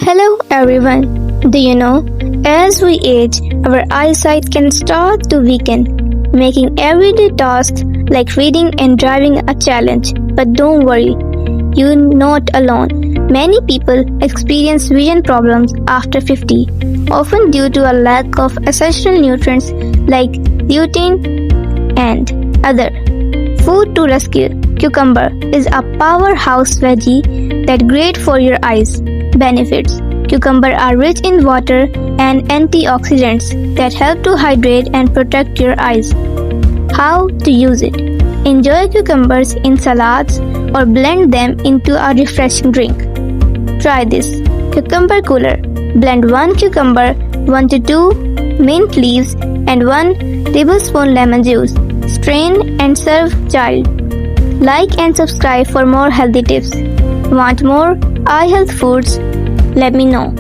Hello everyone. Do you know, as we age, our eyesight can start to weaken, making everyday tasks like reading and driving a challenge. But don't worry, you're not alone. Many people experience vision problems after 50, often due to a lack of essential nutrients like lutein and other. Food to rescue. Cucumber is a powerhouse veggie that's great for your eyes. Benefits. Cucumber are rich in water and antioxidants that help to hydrate and protect your eyes. How to use it. Enjoy cucumbers in salads or blend them into a refreshing drink. Try this. Cucumber cooler. Blend 1 cucumber, 1 to 2 mint leaves and 1 tablespoon lemon juice. Strain and serve chilled. Like and subscribe for more healthy tips. Want more eye health foods? Let me know.